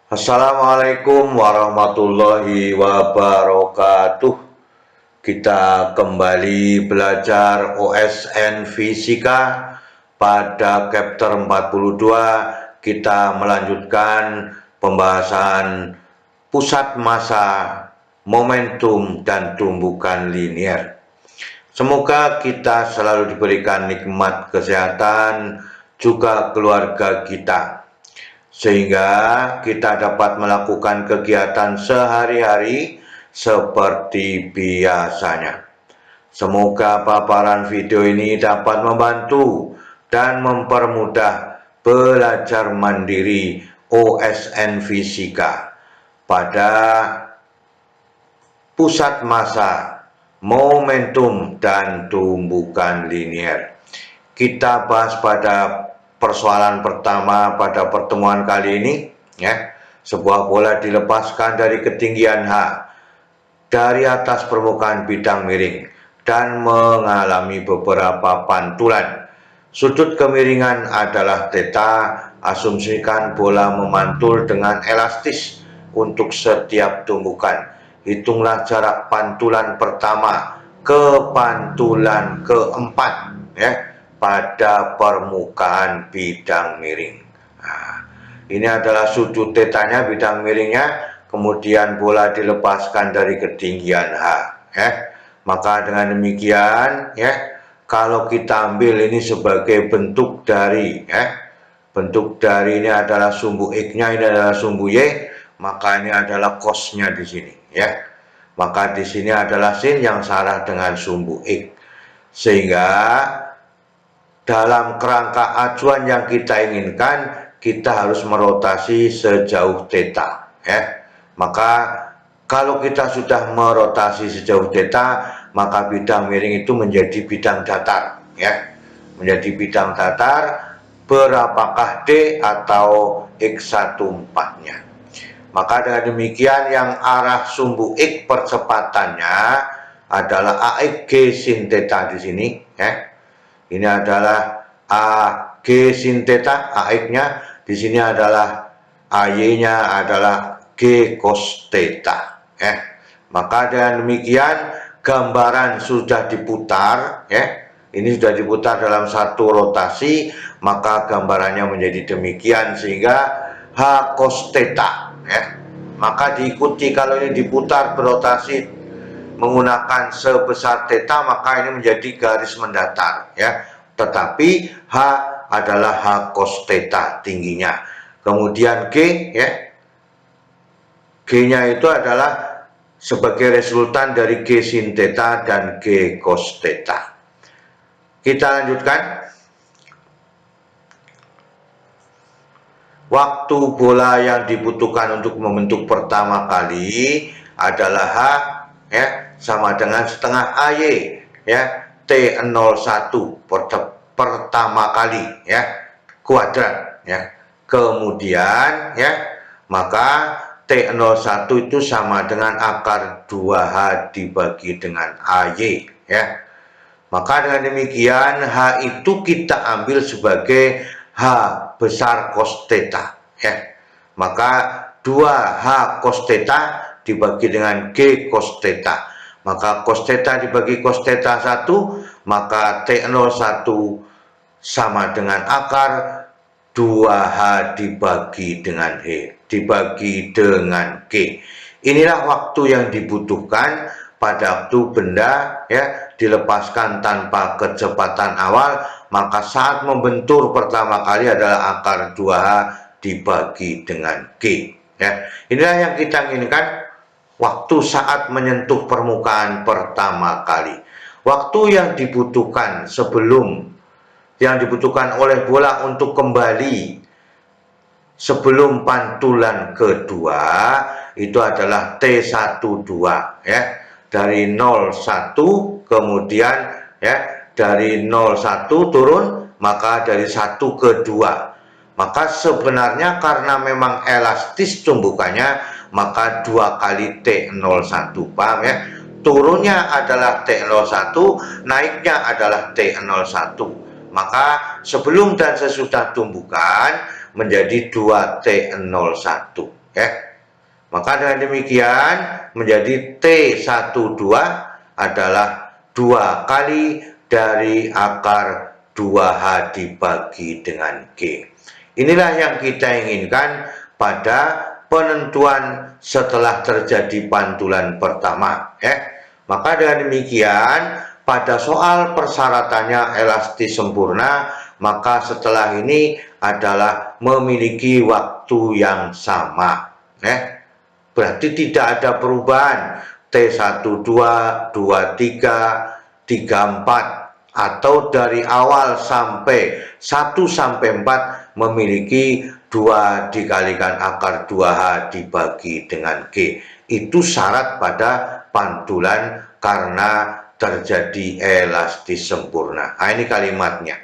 Assalamualaikum warahmatullahi wabarakatuh. Kita kembali belajar OSN Fisika pada chapter 42. Kita melanjutkan pembahasan pusat massa, momentum, dan tumbukan linier. Semoga kita selalu diberikan nikmat kesehatan, juga keluarga kita, sehingga kita dapat melakukan kegiatan sehari-hari seperti biasanya. Semoga paparan video ini dapat membantu dan mempermudah belajar mandiri OSN Fisika pada pusat massa, momentum, dan tumbukan linier. Kita bahas pada persoalan pertama pada pertemuan kali ini, ya. Sebuah bola dilepaskan dari ketinggian H dari atas permukaan bidang miring dan mengalami beberapa pantulan. Sudut kemiringan adalah theta. Asumsikan bola memantul dengan elastis untuk setiap tumbukan. Hitunglah jarak pantulan pertama ke pantulan keempat, ya, pada permukaan bidang miring. Nah, ini adalah sudut tetanya, bidang miringnya, kemudian bola dilepaskan dari ketinggian H, ya. Maka dengan demikian, ya, kalau kita ambil ini sebagai bentuk dari, ya, bentuk dari ini adalah sumbu X-nya, ini adalah sumbu Y, maka ini adalah cos-nya di sini, ya. Maka di sini adalah sin yang sama dengan sumbu X. Sehingga dalam kerangka acuan yang kita inginkan, kita harus merotasi sejauh theta, ya. Maka kalau kita sudah merotasi sejauh theta, maka bidang miring itu menjadi bidang datar, ya. Menjadi bidang datar. Berapakah D atau X14-nya? Maka dengan demikian yang arah sumbu X percepatannya adalah AX G sin theta di sini, ya. Ini adalah AG sin theta, AX-nya. Di sini adalah AY-nya adalah G cos theta, ya. Maka dengan demikian gambaran sudah diputar, ya. Ini sudah diputar dalam satu rotasi, maka gambarannya menjadi demikian, sehingga H cos theta, ya. Maka diikuti kalau ini diputar berotasi menggunakan sebesar theta, maka ini menjadi garis mendatar, ya. Tetapi H adalah H cos theta tingginya. Kemudian G, ya. G-nya itu adalah sebagai resultan dari G sin theta dan G cos theta. Kita lanjutkan. Waktu bola yang dibutuhkan untuk membentuk pertama kali adalah H, ya, sama dengan setengah AY, ya, T01 pertama kali, ya, kuadrat, ya. Kemudian, ya, maka T01 itu sama dengan akar 2H dibagi dengan AY, ya. Maka dengan demikian H itu kita ambil sebagai H besar cos theta, ya. Maka 2H cos theta dibagi dengan G cos theta. Maka cos theta dibagi cos theta 1, maka T01 sama dengan akar 2H dibagi dengan dibagi dengan G. Inilah waktu yang dibutuhkan pada waktu benda, ya, dilepaskan tanpa kecepatan awal, maka saat membentur pertama kali adalah akar 2H dibagi dengan G, ya. Inilah yang kita inginkan waktu saat menyentuh permukaan pertama kali. Waktu yang dibutuhkan oleh bola untuk kembali sebelum pantulan kedua itu adalah T12, ya. Dari 01 kemudian, ya, dari 01 turun, maka dari 1 ke 2. Maka sebenarnya karena memang elastis tumbukannya, maka 2 kali T01, paham, ya? Turunnya adalah T01, naiknya adalah T01. Maka sebelum dan sesudah tumbukan menjadi 2T01. ya. Maka dengan demikian menjadi T12 adalah 2 kali dari akar 2H dibagi dengan G. Inilah yang kita inginkan pada penentuan setelah terjadi pantulan pertama, ya. Maka dengan demikian pada soal persyaratannya elastis sempurna, maka setelah ini adalah memiliki waktu yang sama, ya. Berarti tidak ada perubahan T12, 23, 34 atau dari awal sampai 1 sampai 4 memiliki 2 dikalikan akar 2H dibagi dengan G. Itu syarat pada pantulan karena terjadi elastis sempurna. Nah, ini kalimatnya.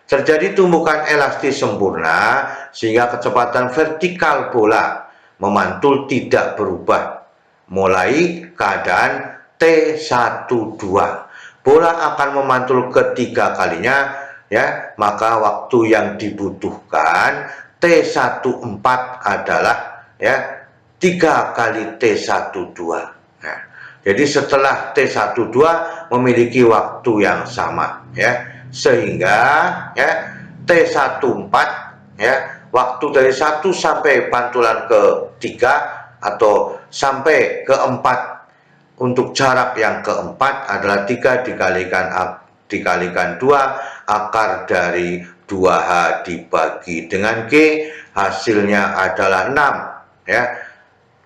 Terjadi tumbukan elastis sempurna sehingga kecepatan vertikal bola memantul tidak berubah mulai keadaan T12. Bola akan memantul ketiga kalinya, ya, maka waktu yang dibutuhkan T14 adalah, ya, 3 kali T12. Nah, jadi setelah T12 memiliki waktu yang sama, ya, sehingga, ya, T14, ya, waktu dari 1 sampai pantulan ke-3 atau sampai ke-4 untuk jarak yang keempat adalah 3 dikalikan 2 akar dari 2H dibagi dengan G, hasilnya adalah 6, ya,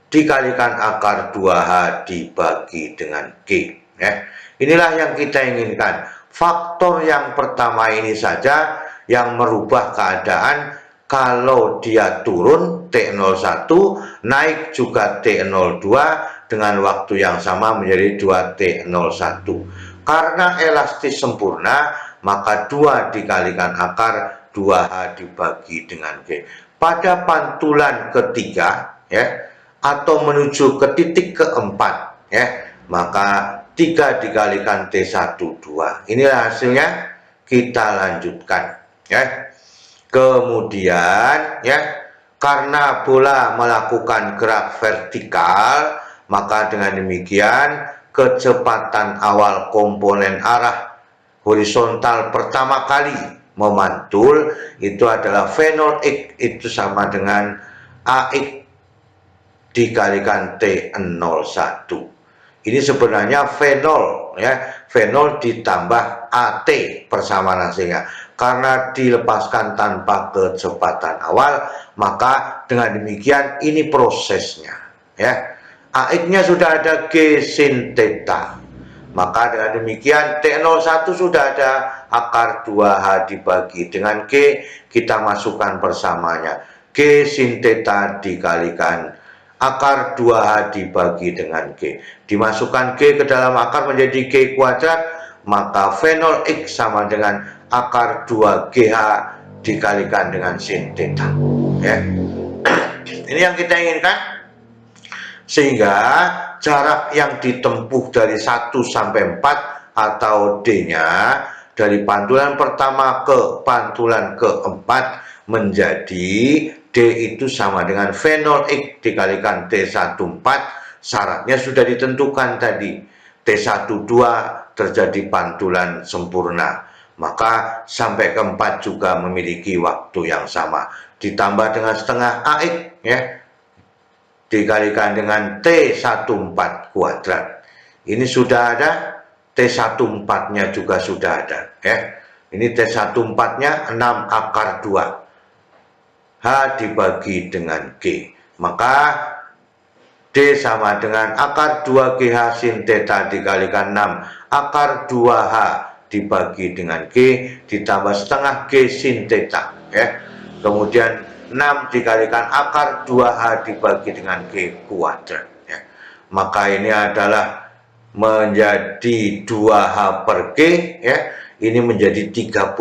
dikalikan akar 2H dibagi dengan G, ya. Inilah yang kita inginkan. Faktor yang pertama ini saja yang merubah keadaan. Kalau dia turun T01, naik juga T02 dengan waktu yang sama menjadi 2T01. Karena elastis sempurna, maka 2 dikalikan akar 2H dibagi dengan G. Pada pantulan ketiga, ya, atau menuju ke titik keempat, ya, maka 3 dikalikan T12. Inilah hasilnya, kita lanjutkan, ya. Kemudian, ya, karena bola melakukan gerak vertikal, maka dengan demikian kecepatan awal komponen arah horizontal pertama kali memantul itu adalah V0x, itu sama dengan AX dikalikan T01. Ini sebenarnya V0, ya, V0 ditambah AT persamaan hasilnya. Karena dilepaskan tanpa kecepatan awal, maka dengan demikian ini prosesnya, ya. AX-nya sudah ada G sin theta. Maka dengan demikian T01 sudah ada akar 2H dibagi dengan G, kita masukkan persamanya. G sin theta dikalikan akar 2H dibagi dengan G. Dimasukkan G ke dalam akar menjadi G kuadrat, maka V0x sama dengan akar 2GH dikalikan dengan sin theta, ya. Ini yang kita inginkan, sehingga jarak yang ditempuh dari 1 sampai 4 atau D-nya dari pantulan pertama ke pantulan keempat menjadi D itu sama dengan V0x dikalikan T14. Syaratnya sudah ditentukan tadi, T12 terjadi pantulan sempurna, maka sampai keempat juga memiliki waktu yang sama, ditambah dengan setengah AX, ya, dikalikan dengan T14 kuadrat. Ini sudah ada, T14-nya juga sudah ada, ya. Ini T14-nya 6 akar 2 H dibagi dengan G, maka D sama dengan akar 2GH sin theta dikalikan 6 akar 2H dibagi dengan G ditambah setengah G sin theta, ya. Kemudian 6 dikalikan akar 2H dibagi dengan G kuadrat, ya. Maka ini adalah menjadi 2H per G, ya. Ini menjadi 36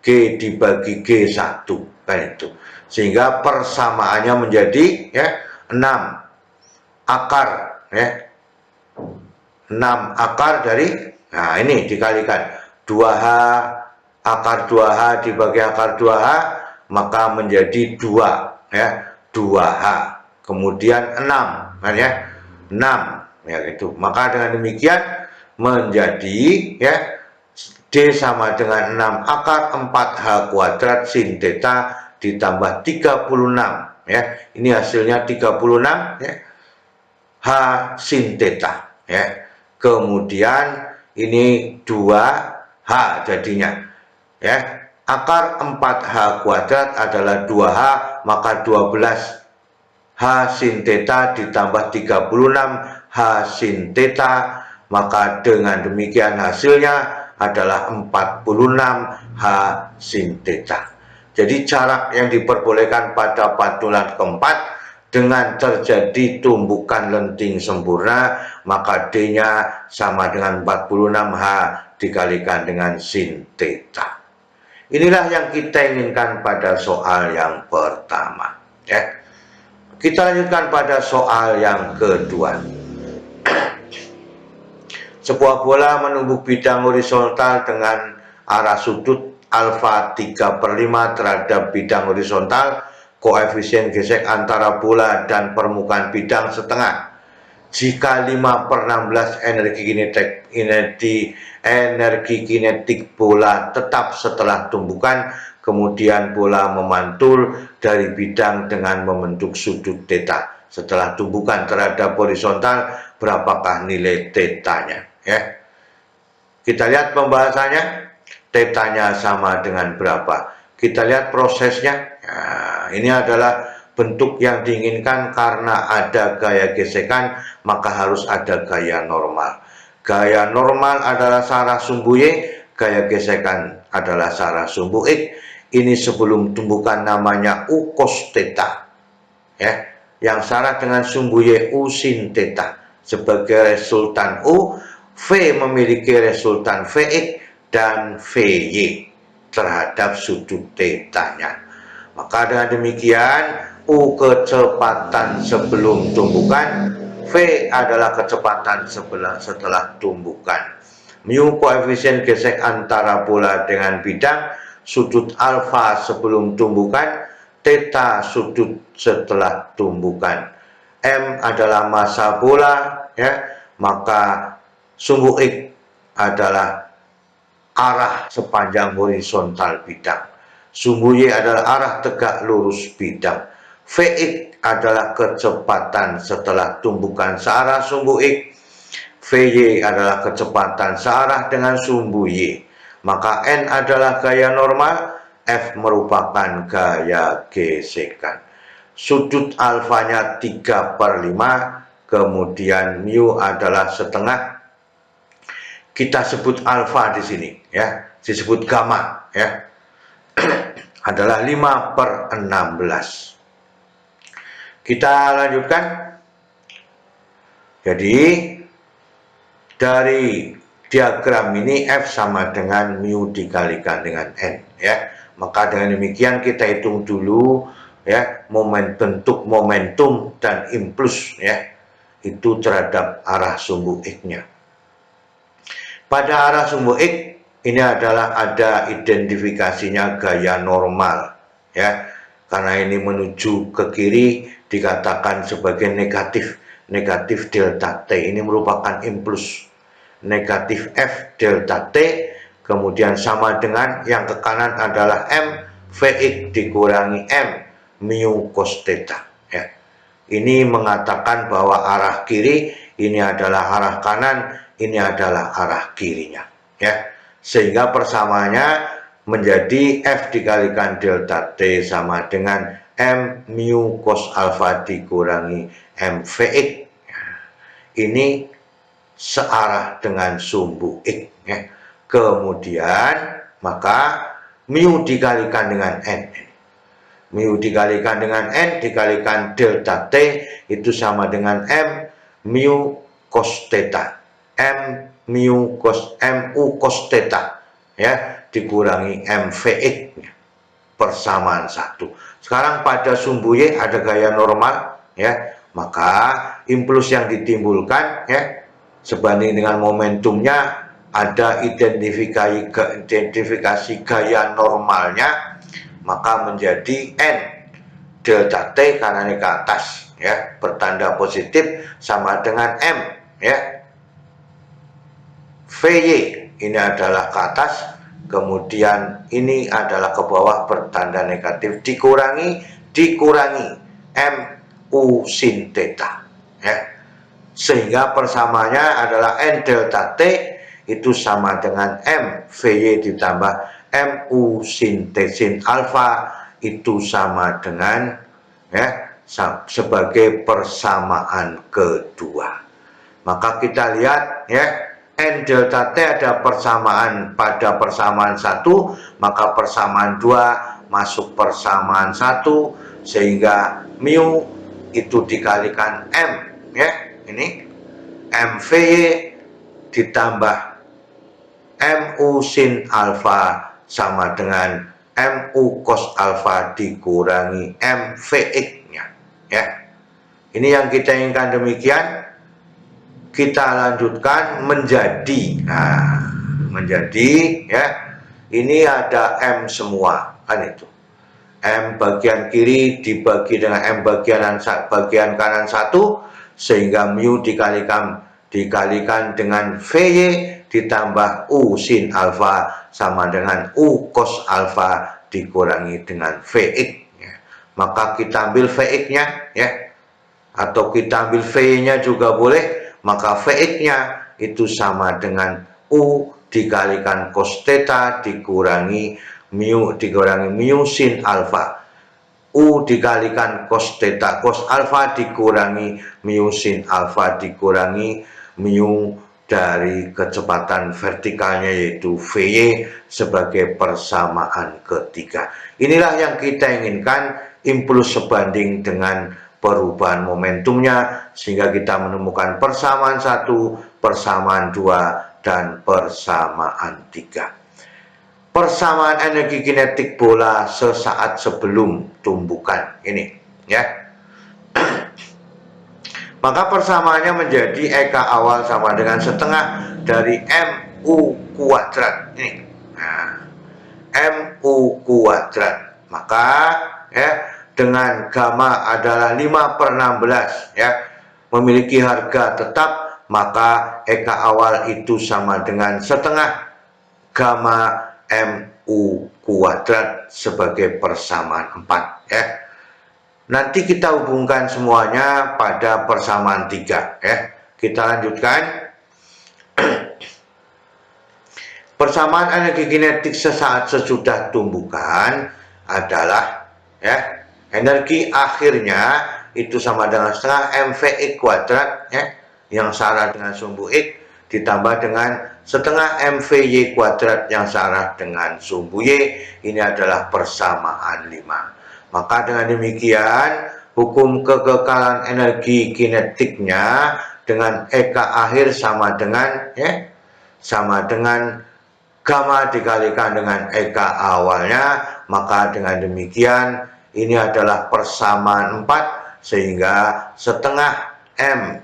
G dibagi G1, kan itu. Sehingga persamaannya menjadi, ya, 6 akar, ya, 6 akar dari, nah ini dikalikan 2H, akar 2H dibagi akar 2H, maka menjadi 2, ya, 2H, kemudian 6 kan ya, 6 ya itu. Maka dengan demikian menjadi ya D sama dengan 6 akar 4H kuadrat sin theta ditambah 36 ya. Ini hasilnya 36 ya. H sin theta ya. Kemudian ini 2H jadinya ya. Akar 4H kuadrat adalah 2H, maka 12 H sin theta ditambah 36 H sin theta, maka dengan demikian hasilnya adalah 46 H sin theta. Jadi jarak yang diperbolehkan pada pantulan keempat dengan terjadi tumbukan lenting sempurna, maka D-nya sama dengan 46 H dikalikan dengan sin theta. Inilah yang kita inginkan pada soal yang pertama ya. Kita lanjutkan pada soal yang kedua. Sebuah bola menumbuk bidang horizontal dengan arah sudut alfa 3/5 terhadap bidang horizontal. Koefisien gesek antara bola dan permukaan bidang setengah. Jika 5/16 energi kinetik bola tetap setelah tumbukan, kemudian bola memantul dari bidang dengan membentuk sudut theta. Setelah tumbukan terhadap horizontal, berapakah nilai theta-nya? Ya. Kita lihat pembahasannya, theta-nya sama dengan berapa? Kita lihat prosesnya. Nah, ini adalah bentuk yang diinginkan karena ada gaya gesekan, maka harus ada gaya normal. Gaya normal adalah searah sumbu Y, gaya gesekan adalah searah sumbu X. Ini sebelum tumbukan namanya U cos theta. Ya, yang searah dengan sumbu Y U sin theta. Sebagai resultan U, V memiliki resultan Vx dan Vy terhadap sudut theta-nya. Maka dengan demikian U kecepatan sebelum tumbukan, V adalah kecepatan setelah tumbukan. Mu koefisien gesek antara bola dengan bidang, sudut alfa sebelum tumbukan, theta sudut setelah tumbukan. M adalah massa bola ya, maka sumbu X adalah arah sepanjang horizontal bidang. Sumbu Y adalah arah tegak lurus bidang. Vx adalah kecepatan setelah tumbukan searah sumbu X. Vy adalah kecepatan searah dengan sumbu Y. Maka N adalah gaya normal, F merupakan gaya gesekan. Sudut alfanya 3/5, kemudian mu adalah setengah. Kita sebut alfa di sini ya, disebut gamma ya. Adalah 5/16. Kita lanjutkan. Jadi dari diagram ini F sama dengan mu dikalikan dengan N ya. Maka dengan demikian kita hitung dulu ya bentuk momentum dan impuls ya itu terhadap arah sumbu X-nya. Pada arah sumbu X ini adalah ada identifikasinya gaya normal ya, karena ini menuju ke kiri dikatakan sebagai negatif delta T. Ini merupakan impuls negatif F delta T, kemudian sama dengan yang ke kanan adalah M Vx dikurangi M mu cos theta ya. Ini mengatakan bahwa arah kiri ini adalah arah kanan, ini adalah arah kirinya ya. Sehingga persamaannya menjadi F dikalikan delta T sama dengan M mu cos alfa dikurangi M Vx. Ini searah dengan sumbu X ya. Kemudian maka mu dikalikan dengan N. Mu dikalikan dengan N dikalikan delta T itu sama dengan M mu cos theta. M mu cos theta ya dikurangi mvx persamaan 1. Sekarang pada sumbu Y ada gaya normal ya, maka impuls yang ditimbulkan ya sebanding dengan momentumnya ada identifikasi gaya normalnya, maka menjadi N delta T karena ini ke atas ya, bertanda positif sama dengan M ya. VY ini adalah ke atas, kemudian ini adalah ke bawah bertanda negatif, dikurangi M U sin theta ya. Sehingga persamaannya adalah N delta T itu sama dengan M VY ditambah M U sin T sin alfa itu sama dengan ya, sebagai persamaan kedua. Maka kita lihat ya, N delta T ada persamaan pada persamaan 1, maka persamaan 2 masuk persamaan 1, sehingga mu itu dikalikan M ya, ini MVY ditambah MU sin alfa sama dengan MU cos alfa dikurangi MVX nya ya. Ini yang kita inginkan demikian. Kita lanjutkan menjadi, menjadi ya, ini ada M semua kan, itu M bagian kiri dibagi dengan M bagian kanan 1, sehingga mu dikalikan dengan VY ditambah U sin alfa sama dengan U cos alfa dikurangi dengan VX ya. Maka kita ambil VX nya ya, atau kita ambil VY nya juga boleh. Maka VX nya itu sama dengan U dikalikan cos theta dikurangi mu sin alfa. U dikalikan cos theta cos alfa dikurangi mu sin alfa dikurangi mu dari kecepatan vertikalnya yaitu VY sebagai persamaan ketiga. Inilah yang kita inginkan, impuls sebanding dengan perubahan momentumnya, sehingga kita menemukan persamaan 1, persamaan 2, dan persamaan 3. Persamaan energi kinetik bola sesaat sebelum tumbukan ini ya. Maka persamaannya menjadi Eka awal sama dengan setengah dari MU kuadrat ini. Nah, MU kuadrat. Maka ya, dengan gamma adalah 5/16 ya, memiliki harga tetap, maka Eka awal itu sama dengan setengah gamma MU kuadrat sebagai persamaan 4 ya. Nanti kita hubungkan semuanya pada persamaan 3 ya. Kita lanjutkan. Persamaan energi kinetik sesaat sesudah tumbukan adalah ya, energi akhirnya itu sama dengan setengah MVX kuadrat ya, yang searah dengan sumbu X ditambah dengan setengah MVY kuadrat yang searah dengan sumbu Y. Ini adalah persamaan 5. Maka dengan demikian hukum kekekalan energi kinetiknya dengan Eka akhir sama dengan ya, sama dengan gamma dikalikan dengan Eka awalnya. Maka dengan demikian ini adalah persamaan 4, sehingga setengah M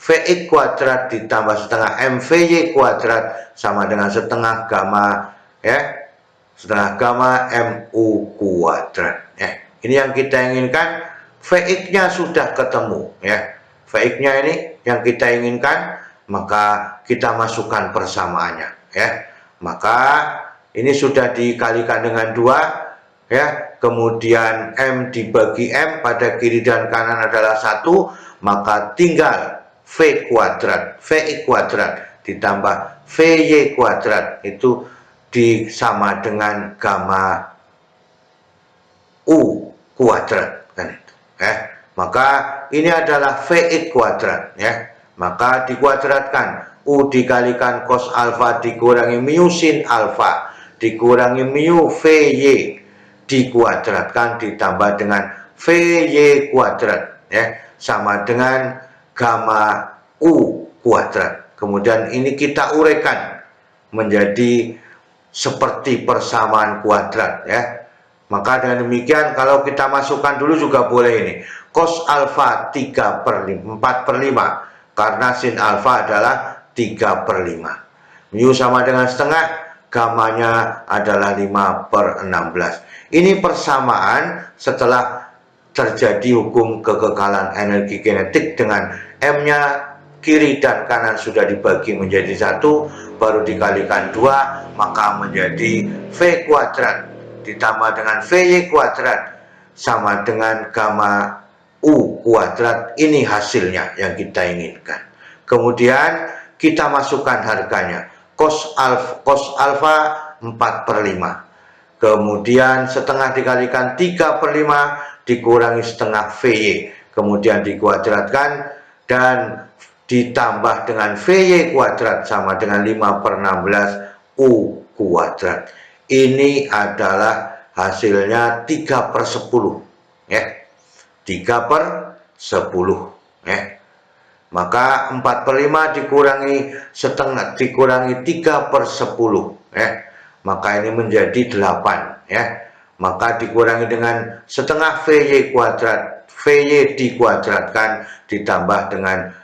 VX kuadrat ditambah setengah MVY kuadrat sama dengan setengah gamma ya, setengah gamma MU kuadrat ya. Ini yang kita inginkan, VX nya sudah ketemu ya, VX nya ini yang kita inginkan, maka kita masukkan persamaannya ya. Maka ini sudah dikalikan dengan 2 ya, kemudian M dibagi M pada kiri dan kanan adalah 1, maka tinggal V kuadrat, VX kuadrat ditambah VY kuadrat itu sama dengan gamma U kuadrat kan itu ya. Maka ini adalah VX kuadrat ya, maka dikuadratkan U dikalikan cos alfa dikurangi mu sin alfa dikurangi mu VY dikuadratkan ditambah dengan VY kuadrat ya, sama dengan gamma U kuadrat. Kemudian ini kita uraikan menjadi seperti persamaan kuadrat ya. Maka dengan demikian kalau kita masukkan dulu juga boleh ini. Cos alfa 4/5 karena sin alfa adalah 3/5. Mu sama dengan setengah, gammanya adalah 5/16. Ini persamaan setelah terjadi hukum kekekalan energi kinetik dengan M-nya kiri dan kanan sudah dibagi menjadi satu, baru dikalikan 2, maka menjadi V kuadrat ditambah dengan VY kuadrat sama dengan gamma U kuadrat. Ini hasilnya yang kita inginkan. Kemudian kita masukkan harganya. Cos alfa 4/5. Kemudian setengah dikalikan 3/5 dikurangi setengah VY. Kemudian dikuadratkan dan ditambah dengan VY kuadrat sama dengan 5/16 U kuadrat. Ini adalah hasilnya 3/10 ya. 3/10 ya. Maka 4/5 dikurangi setengah dikurangi 3/10 ya. Maka ini menjadi 8 ya. Maka dikurangi dengan setengah VY kuadrat, VY dikuadratkan ditambah dengan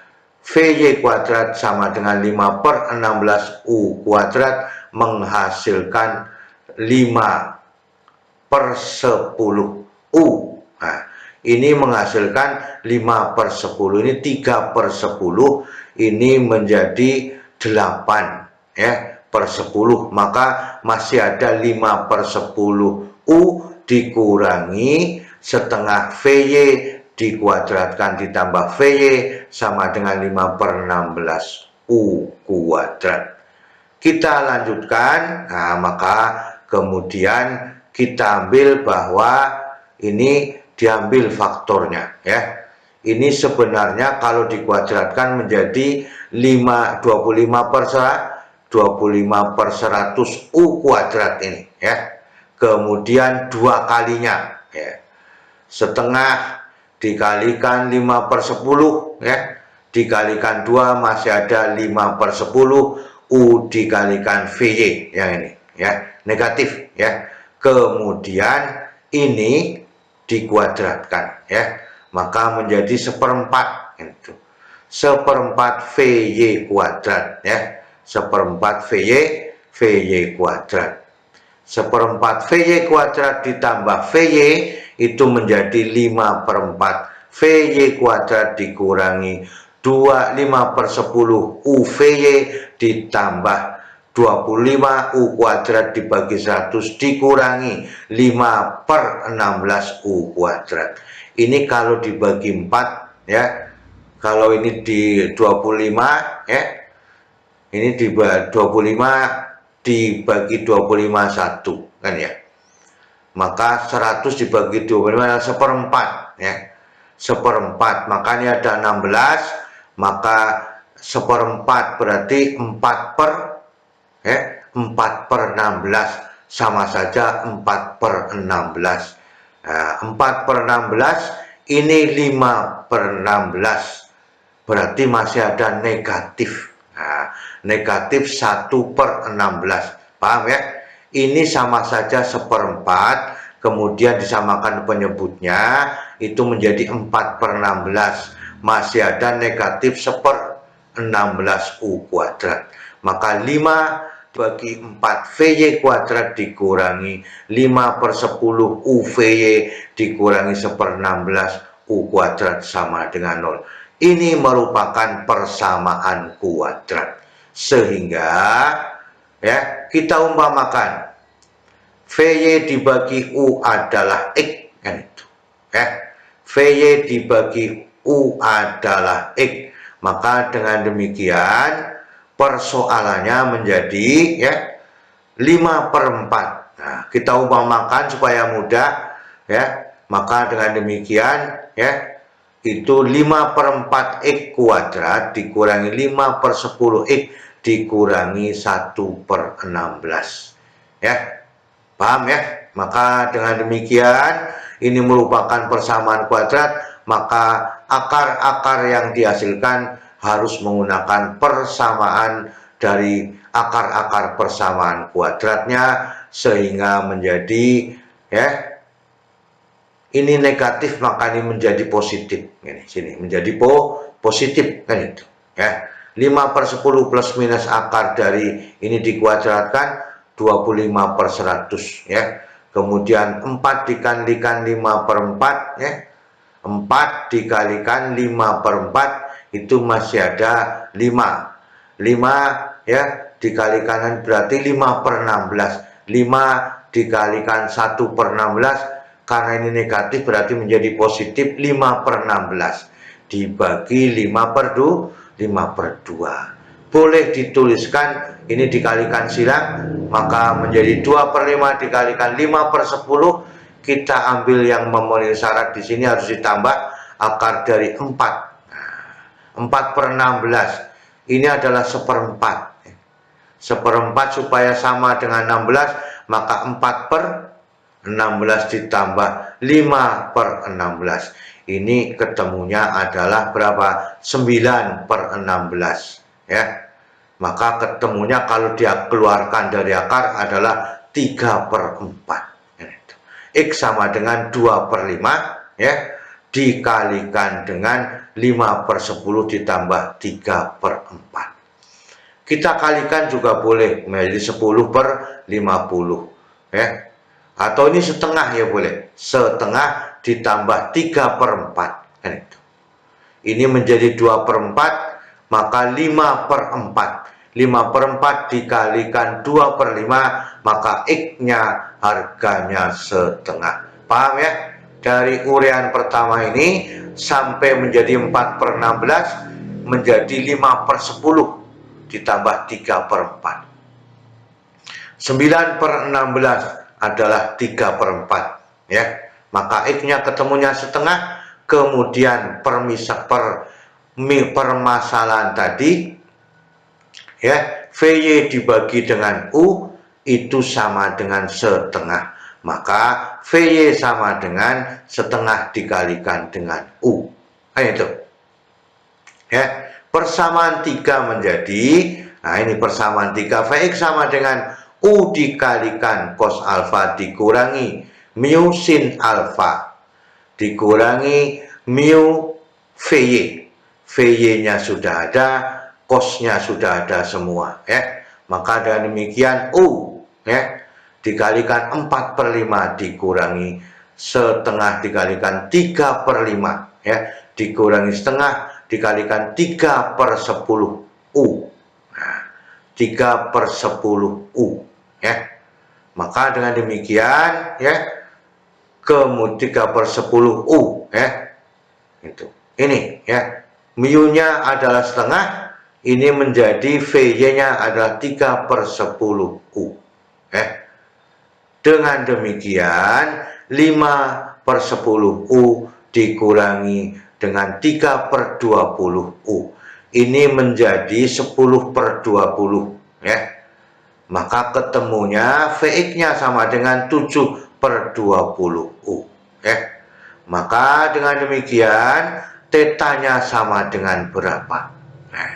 VY kuadrat sama dengan 5/16 U kuadrat menghasilkan 5/10 U. Nah, ini menghasilkan 5/10, ini 3/10, ini menjadi 8 ya per 10, maka masih ada 5/10 U dikurangi setengah VY dikuadratkan ditambah VY sama dengan 5/16 U kuadrat. Kita lanjutkan. Nah, maka kemudian kita ambil bahwa ini diambil faktornya ya. Ini sebenarnya kalau dikuadratkan menjadi 25/100 U kuadrat ini ya. Kemudian 2 kalinya ya. Setengah dikalikan 5/10 ya. Dikalikan 2 masih ada 5/10 U dikalikan VY yang ini ya, negatif ya. Kemudian ini dikuadratkan ya, maka menjadi 1/4 itu. 1/4 VY kuadrat ya. 1/4 VY kuadrat. 1/4 VY kuadrat ditambah VY itu menjadi 5/4 VY kuadrat dikurangi 5/10 UVY ditambah 25 U kuadrat dibagi 100 dikurangi 5/16 U kuadrat. Ini kalau dibagi 4 ya. Kalau ini di 25 ya. Ini dibagi 25 dibagi 25 1 kan ya. Maka 100 dibagi 25 1/4 ya. 1/4, makanya ada 16, maka 1/4 berarti 4/16 sama saja 4/16. Nah, 4/16 ini 5/16 berarti masih ada negatif. Nah, negatif 1/16, paham ya? Ini sama saja 1/4, kemudian disamakan penyebutnya itu menjadi 4/16, masih ada negatif 1/16 U kuadrat. Maka 5 bagi 4 VY kuadrat dikurangi 5/10 UVY dikurangi 1/16 U kuadrat sama dengan 0. Ini merupakan persamaan kuadrat. Sehingga ya, kita umpamakan VY dibagi U adalah X kan itu ya. VY dibagi U adalah X. Maka dengan demikian persoalannya menjadi ya 5/4. Nah, kita umpamakan supaya mudah ya. Maka dengan demikian ya, itu 5/4 X kuadrat dikurangi 5/10 X dikurangi 1/16 ya. Paham ya? Maka dengan demikian ini merupakan persamaan kuadrat, maka akar-akar yang dihasilkan harus menggunakan persamaan dari akar-akar persamaan kuadratnya, sehingga menjadi ya, ini negatif maka ini menjadi positif. Ini sini menjadi positif kan itu ya. 5/10 plus minus akar dari ini dikuadratkan 25/100 ya. Kemudian 4 dikalikan 5/4 ya. 4 dikalikan 5/4 itu masih ada 5. 5 ya dikalikan berarti 5/16. 5 dikalikan 1/16, karena ini negatif berarti menjadi positif. 5/16 dibagi 5/2. Boleh dituliskan ini dikalikan silang, maka menjadi 2/5 dikalikan 5/10. Kita ambil yang memenuhi syarat, di sini harus ditambah akar dari 4. 4/16 ini adalah 1/4. 1/4 supaya sama dengan 16, maka 4/16 ditambah 5/16. Ini ketemunya adalah berapa? 9/16 ya. Maka ketemunya kalau dia keluarkan dari akar adalah 3/4. X sama dengan 2/5 ya, dikalikan dengan 5/10 ditambah 3/4. Kita kalikan juga boleh menjadi 10/50 ya. Atau ini setengah ya boleh. Setengah ditambah 3/4 kan itu. Ini menjadi 2/4, maka 5/4. 5/4 dikalikan 2/5, maka X-nya harganya setengah. Paham ya? Dari uraian pertama ini sampai menjadi 4/16 menjadi 5/10 ditambah 3/4. 9/16 adalah 3/4 ya. Maka X-nya ketemunya setengah. Kemudian permasalahan tadi ya, VY dibagi dengan U itu sama dengan setengah, maka VY sama dengan setengah dikalikan dengan U. Nah itu ya, persamaan 3 menjadi, nah ini persamaan 3, Vx sama dengan U dikalikan cos alfa dikurangi mu sin alfa dikurangi mu VY. VY-nya sudah ada, cosnya sudah ada semua ya. Maka dengan demikian U ya dikalikan 4/5 dikurangi setengah dikalikan 3/5 ya, dikurangi setengah dikalikan 3/10 U. Nah, 3/10 U ya. Maka dengan demikian ya, kemudian 3/10 U ya. Itu. Ini ya. Mu-nya adalah setengah, ini menjadi VY-nya adalah 3/10 U. Dengan demikian 5/10 U dikurangi dengan 3/20 U. Ini menjadi 10/20 ya. Maka ketemunya Vx-nya sama dengan 7/20 U ya. Maka dengan demikian tetanya sama dengan berapa? Nah,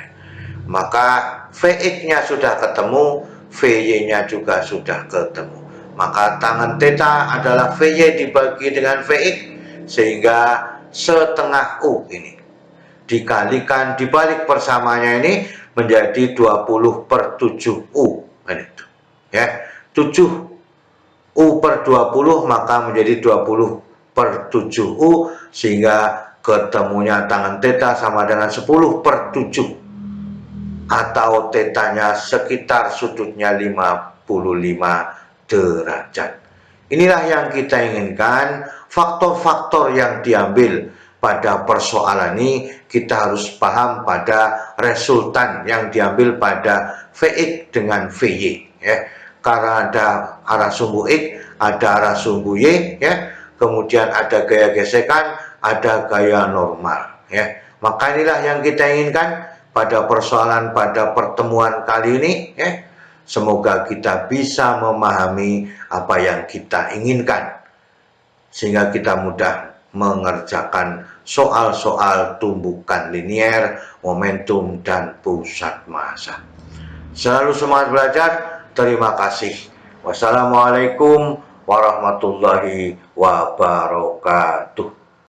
maka Vx-nya sudah ketemu, Vy-nya juga sudah ketemu. Maka tangan theta adalah Vy dibagi dengan Vx, sehingga setengah U ini dikalikan dibalik persamaannya ini menjadi 20/7 U. Itu ya, 7 U/20 maka menjadi 20/7 U, sehingga ketemunya tangan theta sama dengan 10/7 atau tetanya sekitar sudutnya 55 derajat. Inilah yang kita inginkan. Faktor-faktor yang diambil pada persoalan ini kita harus paham pada resultan yang diambil pada Vx dengan Vy ya. Karena ada arah sumbu X, ada arah sumbu Y ya. Kemudian ada gaya gesekan, ada gaya normal ya. Maka inilah yang kita inginkan pada persoalan pada pertemuan kali ini ya. Semoga kita bisa memahami apa yang kita inginkan, sehingga kita mudah mengerjakan soal-soal tumbukan linier, momentum, dan pusat massa. Selalu semangat belajar. Terima kasih. Wassalamualaikum warahmatullahi wabarakatuh.